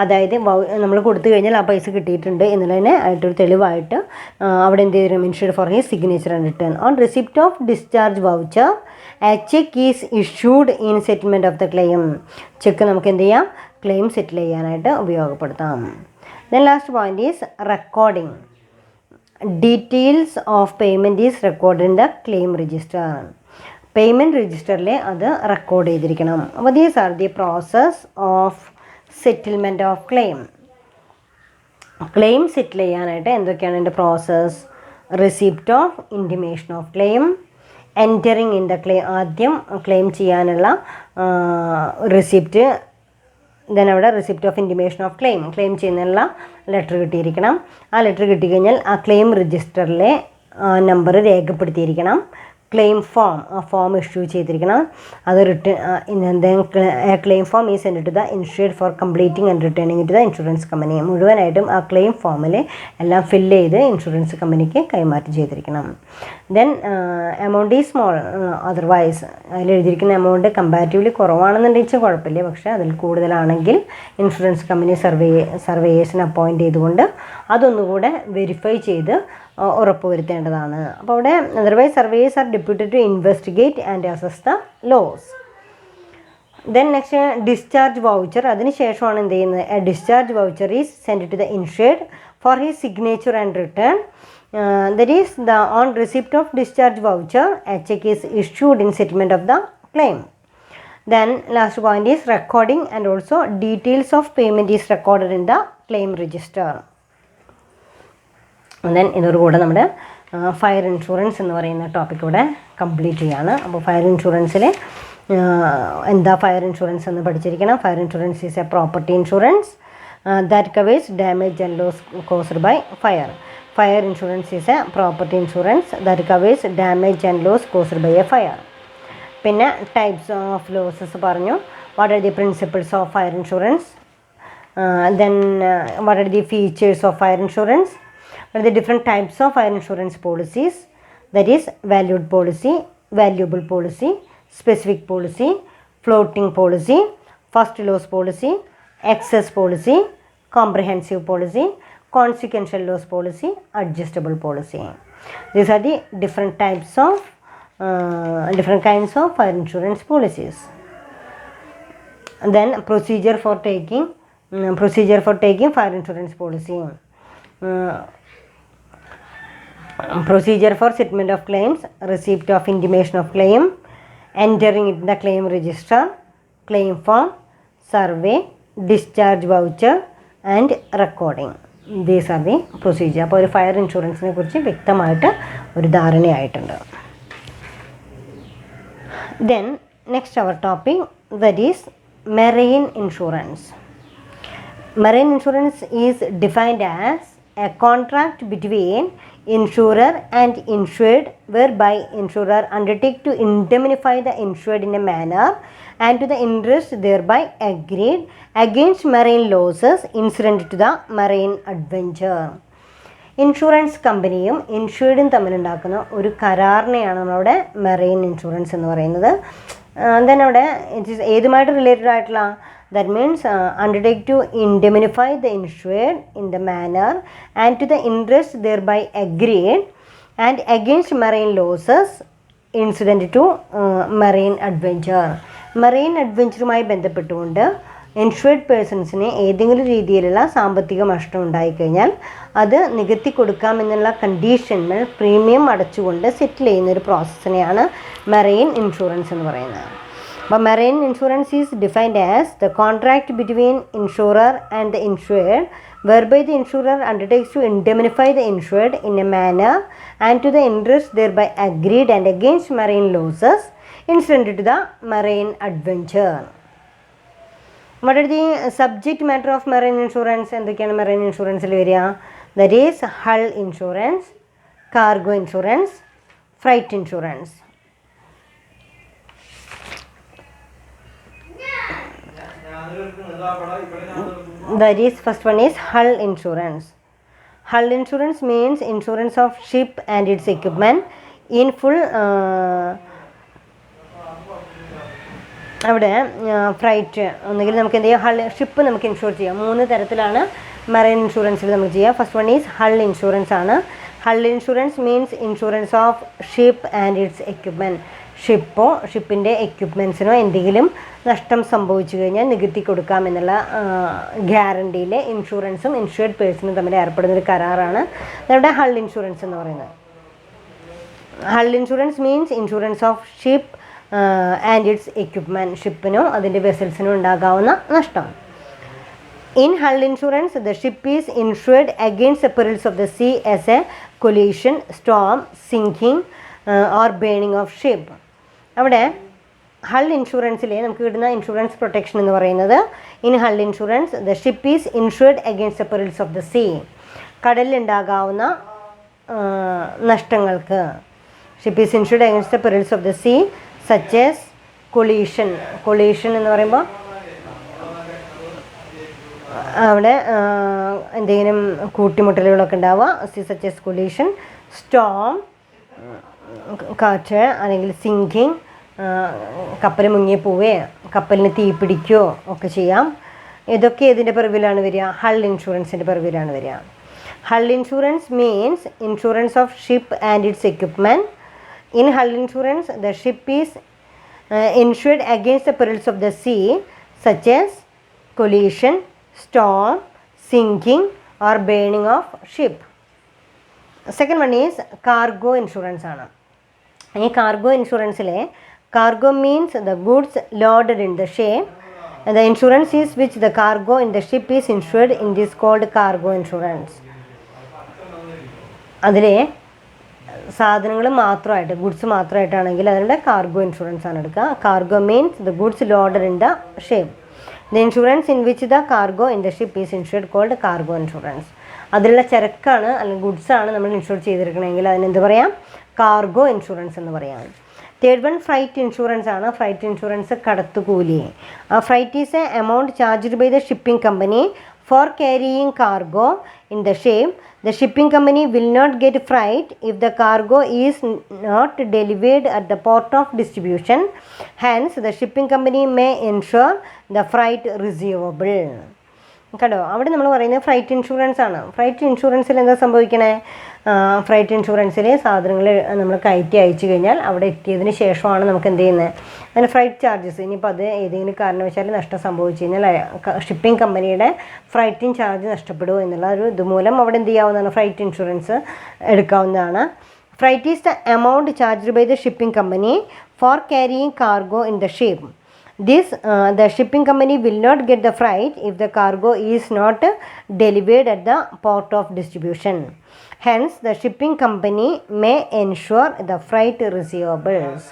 അതായത് നമ്മൾ കൊടുത്തു കഴിഞ്ഞാൽ ആ പൈസ കിട്ടിയിട്ടുണ്ട് എന്നുള്ളതിനെ ആയിട്ടൊരു തെളിവായിട്ട് അവിടെ എന്ത് ചെയ്തിരും? Insured for his signature and return. On receipt of discharge voucher a cheque is issued in settlement of the claim. Cheque നമുക്ക് എന്ത് ചെയ്യാം? ക്ലെയിം സെറ്റിൽ ചെയ്യാനായിട്ട് ഉപയോഗപ്പെടുത്താം. Then last point is recording. Details of payment is record in the claim register. Payment register അത് record ചെയ്തിരിക്കണം. അപ്പോൾ these are the process of settlement of claim. Claim settle ചെയ്യാനായിട്ട് എന്തൊക്കെയാണ് എൻ്റെ process? Receipt of intimation of claim, entering in the claim, ആദ്യം claim ചെയ്യാനുള്ള receipt, then അവിടെ receipt of intimation of claim ചെയ്യുന്നതിനുള്ള ലെറ്റർ കിട്ടിയിരിക്കണം. ആ ലെറ്റർ കിട്ടിക്കഴിഞ്ഞാൽ ആ ക്ലെയിം രജിസ്റ്ററിലെ നമ്പർ രേഖപ്പെടുത്തിയിരിക്കണം. ക്ലെയിം ഫോം, ആ ഫോം ഇഷ്യൂ ചെയ്തിരിക്കണം. അത് claim form is send to the insured for completing and returning to the insurance company. മുഴുവനായിട്ടും ആ ക്ലെയിം ഫോമിൽ എല്ലാം ഫില്ല് ചെയ്ത് ഇൻഷുറൻസ് കമ്പനിക്ക് കൈമാറ്റം ചെയ്തിരിക്കണം. Then amount is small, otherwise അതിൽ എഴുതിയിരിക്കുന്ന എമൗണ്ട് കമ്പാരിറ്റീവ്ലി കുറവാണെന്നുണ്ടെങ്കിൽ കുഴപ്പമില്ല. പക്ഷേ അതിൽ കൂടുതലാണെങ്കിൽ ഇൻഷുറൻസ് കമ്പനി സർവേയേഴ്സിനെ അപ്പോയിൻറ്റ് ചെയ്തുകൊണ്ട് അതൊന്നുകൂടെ വെരിഫൈ ചെയ്ത് ഉറപ്പുവരുത്തേണ്ടതാണ്. അപ്പോൾ അവിടെ otherwise surveyors are deputed to investigate and assess the loss. Then next discharge voucher. അതിന് ശേഷമാണ് എന്ത് ചെയ്യുന്നത്? A discharge voucher is send to the insured for his signature and return. That is the on receipt of discharge voucher a cheque is issued in settlement of the claim. Then last point is recording and also details of payment is recorded in the claim register. And then ഇതോടുകൂടെ നമ്മുടെ fire insurance എന്ന് പറയുന്ന topic ഇവിടെ complete ചെയ്യാണ്. അപ്പോൾ fire ഇൻഷുറൻസിൽ എന്താ fire insurance എന്ന് പഠിച്ചിരിക്കണം. Fire insurance is a property insurance that covers damage and loss caused by fire. Fire insurance is a property insurance that covers damage and loss caused by a fire. പിന്നെ types of losses പറഞ്ഞു. What are the principles of fire insurance, then what are the features of fire insurance, what are the different types of fire insurance policies, that is valued policy, valuable policy, specific policy, floating policy, first loss policy, excess policy, comprehensive policy, consequential loss policy, adjustable policy. These are the different types of different kinds of fire insurance policies. And then procedure for taking fire insurance policy. Procedure for settlement of claims, receipt of intimation of claim, entering into the claim register, claim form, survey, discharge voucher and recording. These are the procedure. അപ്പോൾ ഒരു fire ഇൻഷുറൻസിനെ കുറിച്ച് വ്യക്തമായിട്ട് ഒരു ധാരണയായിട്ടുണ്ട്. Then next our topic, that is marine insurance. Marine insurance is defined as a contract between insurer and insured whereby insurer undertake to indemnify the insured in a manner and to the interest thereby agreed against marine losses incident to the marine adventure. Insurance കമ്പനിയും ഇൻഷുർഡും തമ്മിലുണ്ടാക്കുന്ന ഒരു കരാറിനെയാണ് നമ്മളവിടെ marine insurance എന്ന് പറയുന്നത്. Then അവിടെ ഏതുമായിട്ട് related ആയിട്ടുള്ള, that means undertake to indemnify the insured in the manner and to the interest thereby agreed and against marine losses incident to marine adventure. Marine adventureമായി ബന്ധപ്പെട്ടുകൊണ്ട് insured പേഴ്സൺസിന് ഏതെങ്കിലും രീതിയിലുള്ള സാമ്പത്തിക നഷ്ടം ഉണ്ടായിക്കഴിഞ്ഞാൽ അത് നികത്തി കൊടുക്കാമെന്നുള്ള കണ്ടീഷനിൽ പ്രീമിയം അടച്ചുകൊണ്ട് സെറ്റിൽ ചെയ്യുന്ന ഒരു പ്രോസസ്സിനെയാണ് മെറൈൻ ഇൻഷുറൻസ് എന്ന് പറയുന്നത്. But marine insurance is defined as the contract between insurer and the insured whereby the insurer undertakes to indemnify the insured in a manner and to the interest thereby agreed and against marine losses incident to the marine adventure. What are the subject matter of marine insurance? എന്തൊക്കെയാണ് marine ഇൻഷുറൻസിൽ വരിക? That is hull insurance, cargo insurance, freight insurance. That is, first one is hull insurance. Hull insurance means insurance of ship and its equipment in full. അവിടെ freight ഒന്നുകിൽ നമുക്ക് എന്ത് ചെയ്യാം, ship നമുക്ക് insure ചെയ്യാം. 3 തരത്തിലാണ് മെറൈൻ ഇൻഷുറൻസിൽ നമുക്ക് ചെയ്യാം. First one is hull insurance ആണ്. Hull insurance means insurance of ship and its equipment. ഷിപ്പിൻ്റെ എക്യുപ്മെൻറ്റ്സിനോ എന്തെങ്കിലും നഷ്ടം സംഭവിച്ചു കഴിഞ്ഞാൽ നികത്തി കൊടുക്കാമെന്നുള്ള ഗ്യാരണ്ടിയിൽ ഇൻഷുറൻസും ഇൻഷുർഡ് പേഴ്സണും തമ്മിൽ ഏർപ്പെടുന്നൊരു കരാറാണ് നമ്മുടെ ഹൾ ഇൻഷുറൻസ് എന്ന് പറയുന്നത്. Hull insurance means insurance of ship and its equipment. ഷിപ്പിനോ അതിൻ്റെ വെസൽസിനോ ഉണ്ടാകാവുന്ന നഷ്ടം. In hull insurance, the ship is insured against the perils of the sea as a collision, storm, sinking or burning of ship. അവിടെ hull ഇൻഷുറൻസിലെ നമുക്ക് കിട്ടുന്ന insurance protection എന്ന് പറയുന്നത്, in hull insurance the ship is insured against the perils of the sea. കടലിലുണ്ടാകാവുന്ന നഷ്ടങ്ങൾക്ക് ship is insured against the perils of the sea such as collision. Collision എന്ന് പറയുമ്പോൾ അവിടെ എന്തെങ്കിലും കൂട്ടിമുട്ടലുകളൊക്കെ ഉണ്ടാവുക, സച്ച് ആസ് കൊളീഷൻ. സ്റ്റോം, കാറ്റ്, അല്ലെങ്കിൽ സിങ്കിങ്, കപ്പൽ മുങ്ങിപ്പോവേ കപ്പലിന് തീ പിടിക്കുകയോ ഒക്കെ ചെയ്യാം. ഇതൊക്കെ ഇതിൻ്റെ പിറവിലാണ് വരിക, ഹൾ ഇൻഷുറൻസിൻ്റെ പിറവിലാണ് വരിക. Hull insurance means insurance of ship and its equipment. In hull insurance the ship is insured against the perils of the sea such as collision, storm, sinking or burning of ship. Second one is cargo insurance ആണ്. ഈ cargo ഇൻഷുറൻസിലെ cargo means the goods loaded in the ship and the insurance is which the cargo in the ship is insured in this called cargo insurance. അതിലെ സാധനങ്ങൾ മാത്രമായിട്ട് goods മാത്രമായിട്ടാണെങ്കിൽ അതിൻ്റെ cargo insurance ആണ് എടുക്കുക. Cargo means the goods loaded in the ship. The insurance in which the cargo in the ship is insured called cargo insurance. അതിലുള്ള ചരക്കാണ് അല്ലെങ്കിൽ ഗുഡ്സാണ് നമ്മൾ ഇൻഷുർ ചെയ്തിരിക്കണമെങ്കിൽ അതിനെന്ത് പറയാം? കാർഗോ ഇൻഷുറൻസ് എന്ന് പറയാം. തേർഡ് വൺ ഫ്രൈറ്റ് ഇൻഷുറൻസ് ആണ്. ഫ്രൈറ്റ് ഇൻഷുറൻസ് കടത്തുകൂലി. Freight is a amount charged by the shipping company for carrying cargo in the ship. The shipping company will not get freight if the cargo is not delivered at the port of distribution. Hence, the shipping company may insure the freight receivable. കേട്ടോ, അവിടെ നമ്മൾ പറയുന്നത് freight insurance ആണ്. Freight ഇൻഷുറൻസിൽ എന്താ സംഭവിക്കണേ? Freight ഇൻഷുറൻസിൽ സാധനങ്ങൾ നമ്മൾ കയറ്റി അയച്ചു കഴിഞ്ഞാൽ അവിടെ എത്തിയതിന് ശേഷമാണ് നമുക്ക് എന്ത് ചെയ്യുന്നത്? അതിന് ഫ്രൈറ്റ് ചാർജസ്, ഇനിയിപ്പോൾ അത് ഏതെങ്കിലും കാരണവശാൽ നഷ്ടം സംഭവിച്ചു കഴിഞ്ഞാൽ ഷിപ്പിംഗ് കമ്പനിയുടെ ഫ്രൈറ്റിംഗ് ചാർജ് നഷ്ടപ്പെടുമോ എന്നുള്ള ഒരു ഇതുമൂലം അവിടെ എന്ത് ചെയ്യാവുന്നതാണ്? ഫ്രൈറ്റ് ഇൻഷുറൻസ് എടുക്കാവുന്നതാണ്. Freight is the amount charged by the shipping company for carrying cargo in the ship. The shipping company will not get the freight if the cargo is not delivered at the port of distribution. Hence, the shipping company may insure the freight receivables.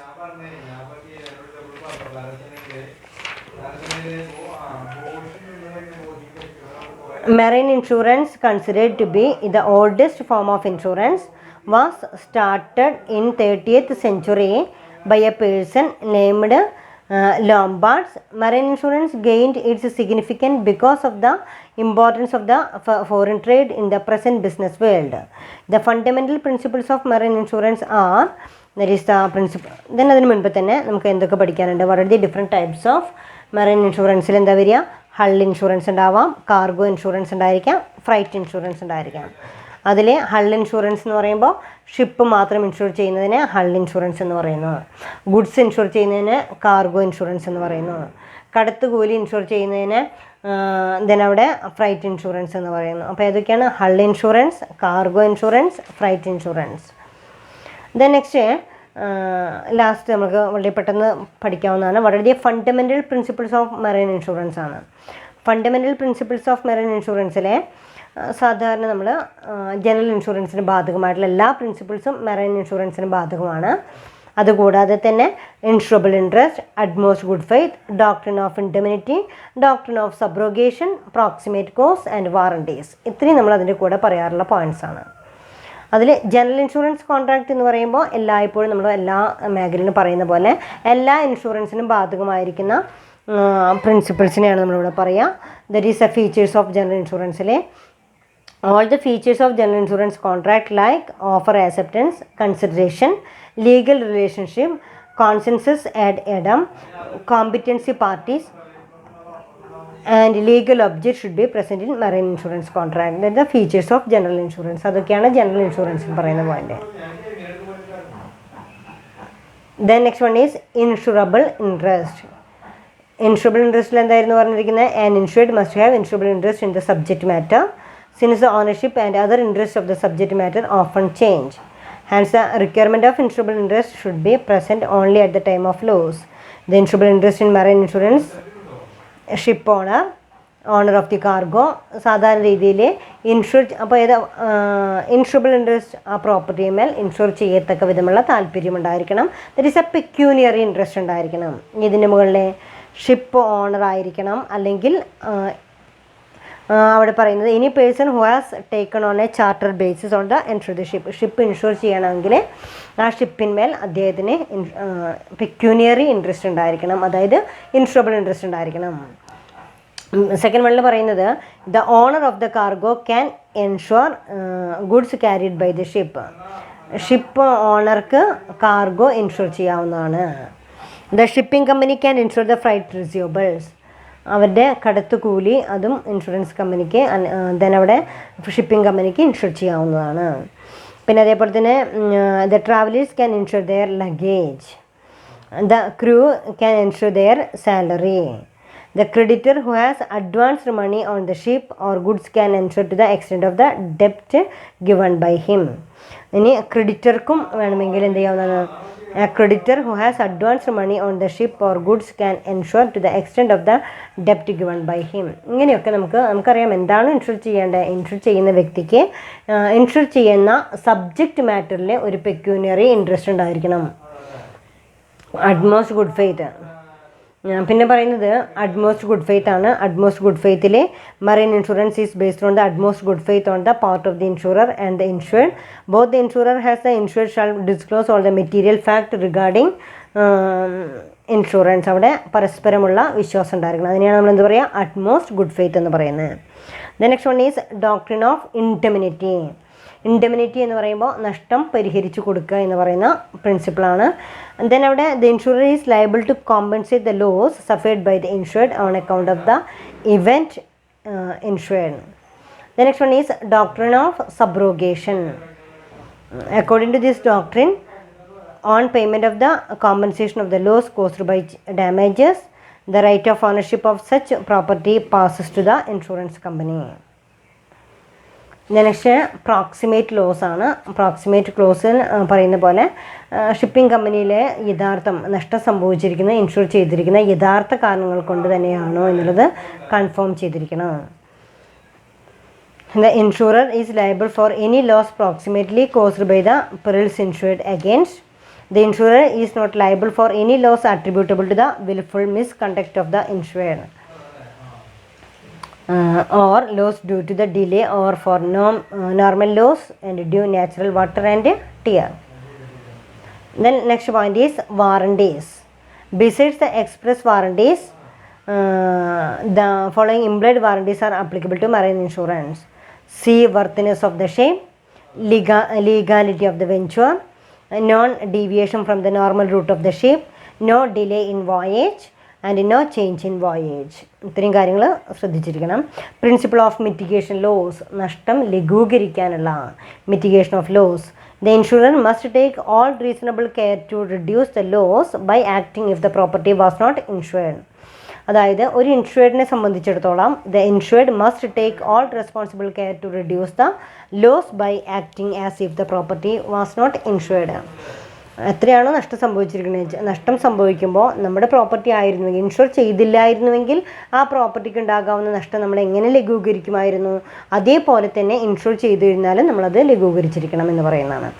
Marine insurance, considered to be the oldest form of insurance, was started in 30th century by a person named Lombards. Marine insurance gained its significance because of the importance of the foreign trade in the present business world. The fundamental principles of marine insurance are, that is the principle. Then അതിന് മുൻപ് തന്നെ നമുക്ക് എന്തൊക്കെ പഠിക്കാനുണ്ട്? What are the different types of marine insurance? എന്താ വരിക? Hull insurance ഉണ്ടാവാം, cargo insurance ഉണ്ടായിരിക്കാം, ഫ്രൈറ്റ് ഇൻഷുറൻസ് ഉണ്ടായിരിക്കാം. അതിൽ ഹൾ ഇൻഷുറൻസ് എന്ന് പറയുമ്പോൾ ഷിപ്പ് മാത്രം ഇൻഷുർ ചെയ്യുന്നതിന് ഹൾ ഇൻഷുറൻസ് എന്ന് പറയുന്നു. ഗുഡ്സ് ഇൻഷുർ ചെയ്യുന്നതിന് കാർഗോ ഇൻഷുറൻസ് എന്ന് പറയുന്നു. കടത്തുകൂലി ഇൻഷുർ ചെയ്യുന്നതിന് അവിടെ ഫ്രൈറ്റ് ഇൻഷുറൻസ് എന്ന് പറയുന്നു. അപ്പോൾ ഏതൊക്കെയാണ്? Hull insurance, cargo insurance, freight insurance. Then next last നമുക്ക് വളരെ പെട്ടെന്ന് പഠിക്കാവുന്നതാണ്. വളരെ fundamental principles of marine insurance ആണ്. ഫണ്ടമെൻ്റൽ പ്രിൻസിപ്പിൾസ് ഓഫ് മെറൈൻ ഇൻഷുറൻസിലെ സാധാരണ നമ്മൾ ജനറൽ ഇൻഷുറൻസിന് ബാധകമായിട്ടുള്ള എല്ലാ പ്രിൻസിപ്പിൾസും മെറൈൻ ഇൻഷുറൻസിന് ബാധകമാണ്. അതുകൂടാതെ തന്നെ insurable interest, utmost good faith, doctrine of indemnity, doctrine of subrogation, proximate cause and warranties. ഇത്രയും നമ്മൾ അതിൻ്റെ കൂടെ പറയാറുള്ള പോയിൻറ്റ്സ് ആണ്. അതിൽ ജനറൽ ഇൻഷുറൻസ് കോൺട്രാക്റ്റ് എന്ന് പറയുമ്പോൾ എല്ലായ്പ്പോഴും നമ്മൾ എല്ലാ മേഖലയിലും പറയുന്ന പോലെ എല്ലാ ഇൻഷുറൻസിനും ബാധകമായിരിക്കുന്ന പ്രിൻസിപ്പിൾസിനെയാണ് നമ്മളിവിടെ പറയുക. That is a features of general ഇൻഷുറൻസിലെ all the features of general insurance contract like offer acceptance, consideration, legal relationship, consensus ad addendum, competency parties and legal object should be present in marine insurance contract. That are the features of general insurance. അതൊക്കെയാണ് general insurance പറയുന്ന point. Then next one is insurable interest. Insurable interest എന്തായിരുന്നു പറഞ്ഞിരിക്കുന്നത്? An insured must have insurable interest in the subject matter, since the ownership and other interests of the subject matter often change. Hence, the requirement of insurable interest should be present only at the time of loss. The insurable interest in marine insurance, ship owner of the cargo, സാധാരണ രീതിയിൽ insure, അപ്പോൾ ഏത് insurable interest ആ പ്രോപ്പർട്ടിയുമേൽ insure ചെയ്യത്തക്ക വിധമുള്ള താല്പര്യമുണ്ടായിരിക്കണം. That is a pecuniary interest ഉണ്ടായിരിക്കണം. ഇതിൻ്റെ മുകളിൽ ഷിപ്പ് ഓണർ ആയിരിക്കണം. അല്ലെങ്കിൽ അവിടെ പറയുന്നത് any person who has taken on a charter basis on the insure the ship insure ചെയ്യണമെങ്കിൽ ആ ഷിപ്പിന്മേൽ അദ്ദേഹത്തിന് പെക്യൂനിയറി ഇൻട്രസ്റ്റ് ഉണ്ടായിരിക്കണം, അതായത് ഇൻഷുറബിൾ ഇൻട്രസ്റ്റ് ഉണ്ടായിരിക്കണം. സെക്കൻഡ് വണ്ണിൽ പറയുന്നത് the owner of the cargo can insure goods carried by the ship. Ship ഓണർക്ക് cargo insure ചെയ്യാവുന്നതാണ്. The shipping company can insure the freight receivables. അവരുടെ കടത്തുകൂലി അതും ഇൻഷുറൻസ് കമ്പനിക്ക് ദെൻ അവിടെ ഷിപ്പിംഗ് കമ്പനിക്ക് ഇൻഷുർ ചെയ്യാവുന്നതാണ്. പിന്നെ അതേപോലെ തന്നെ the travellers can insure their luggage. The crew can insure their salary. The creditor who has advanced money on the ship or goods can insure to the extent of the debt given by him. ഇനി ക്രെഡിറ്റർക്കും വേണമെങ്കിൽ എന്ത് ചെയ്യാവുന്നതാണ്? A creditor who has advanced money on the ship or goods can insure to the extent of the debt given by him. ഇങ്ങനെയൊക്കെ നമുക്കറിയാം എന്താണ് insure ചെയ്യേണ്ടത്. Insure ചെയ്യുന്ന വ്യക്തിക്ക് ഇൻഷുർ ചെയ്യുന്ന സബ്ജക്റ്റ് മാറ്ററിൽ ഒരു പെക്യൂണിയറി ഇൻട്രസ്റ്റ് ഉണ്ടായിരിക്കണം. Utmost good faith. പിന്നെ പറയുന്നത് അഡ്മോസ്റ്റ് ഗുഡ് ഫെയ്ത്ത് ആണ്. അഡ്മോസ്റ്റ് ഗുഡ് ഫെയ്ത്തിൽ marine insurance is based on the utmost good faith on the part of the insurer and the insured. Both the insurer has the insured shall disclose all the material fact regarding insurance. അവിടെ പരസ്പരമുള്ള വിശ്വാസം ഉണ്ടായിരിക്കണം. അതിനെയാണ് നമ്മൾ എന്ത് പറയുക, അഡ്മോസ്റ്റ് good faith എന്ന് പറയുന്നത്. The next one is doctrine of indemnity. Indemnity എന്ന് പറയുമ്പോൾ നഷ്ടം പരിഹരിച്ചു കൊടുക്കുക എന്ന് പറയുന്ന പ്രിൻസിപ്പിളാണ്. ദെൻ അവിടെ the insurer is liable to compensate the loss suffered by the insured on account of the event insured. The next one is doctrine of subrogation. According to this doctrine, on payment of the compensation of the loss caused by damages, the right of ownership of such property passes to the insurance company. Next proximate loss ആണ്. Proximate ക്ലോസിൽ പറയുന്ന പോലെ shipping കമ്പനിയിലെ നഷ്ടം സംഭവിച്ചിരിക്കുന്ന insure ചെയ്തിരിക്കുന്ന യഥാർത്ഥ കാരണങ്ങൾ കൊണ്ട് തന്നെയാണോ എന്നുള്ളത് കൺഫേം ചെയ്തിരിക്കണം. The insurer is liable for any loss proximately caused by the perils insured against. The insurer is not liable for any loss attributable to the willful misconduct of the insured or loss due to the delay or for normal loss and due natural water and tear. Then next point is warranties. Besides the express warranties, the following implied warranties are applicable to marine insurance: seaworthiness of the ship, legality of the venture, non-deviation from the normal route of the ship, no delay in voyage and no change in voyage. ഇത്രയും കാര്യങ്ങൾ ശ്രദ്ധിച്ചിരിക്കണം. Principle of mitigation loss. നഷ്ടം ലഘൂകരിക്കാനുള്ള mitigation of loss. The insurer must take all reasonable care to reduce the loss by acting if the property was not insured. അതായത് ഒരു ഇൻഷുർഡിനെ സംബന്ധിച്ചിടത്തോളം the insured must take all responsible care to reduce the loss by acting as if the property was not insured. എത്രയാണോ നഷ്ടം സംഭവിക്കുമ്പോൾ നമ്മുടെ property ആയിരുന്നുവെങ്കിൽ, insure ചെയ്തില്ലായിരുന്നുവെങ്കിൽ ആ പ്രോപ്പർട്ടിക്ക് ഉണ്ടാകാവുന്ന നഷ്ടം നമ്മൾ എങ്ങനെ ലഘൂകരിക്കുമായിരുന്നു, അതേപോലെ തന്നെ ഇൻഷുർ ചെയ്തിരുന്നാലും നമ്മളത് ലഘൂകരിച്ചിരിക്കണം എന്ന് പറയുന്നതാണ്.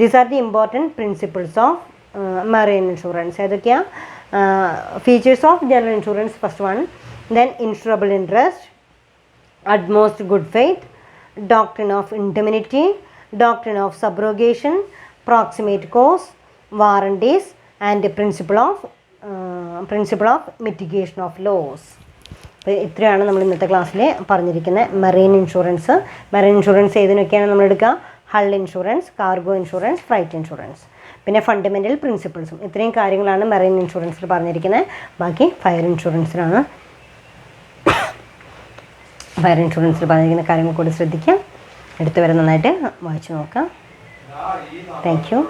These are the important principles of marine insurance. ഏതൊക്കെയാണ്? Features of general insurance, first one, then insurable interest, utmost good faith, doctrine of indemnity, doctrine of subrogation, proximate cause, warranties and principle of mitigation of loss. ഇത്രയാണ് നമ്മൾ ഇന്നത്തെ ക്ലാസ്സിൽ പറഞ്ഞിരിക്കുന്ന marine insurance. Marine insurance ഏതിനൊക്കെയാണ് നമ്മൾ എടുക്കുക? Hull insurance, cargo insurance, freight insurance, പിന്നെ fundamental പ്രിൻസിപ്പിൾസും. ഇത്രയും കാര്യങ്ങളാണ് മറൈൻ ഇൻഷുറൻസിൽ പറഞ്ഞിരിക്കുന്നത്. ബാക്കി ഫയർ ഇൻഷുറൻസിലാണ്. ഫയർ ഇൻഷുറൻസിൽ പറഞ്ഞിരിക്കുന്ന കാര്യങ്ങൾ കൂടി ശ്രദ്ധിക്കാം. എടുത്തു വരെ നന്നായിട്ട് വായിച്ചു നോക്കാം. Thank you.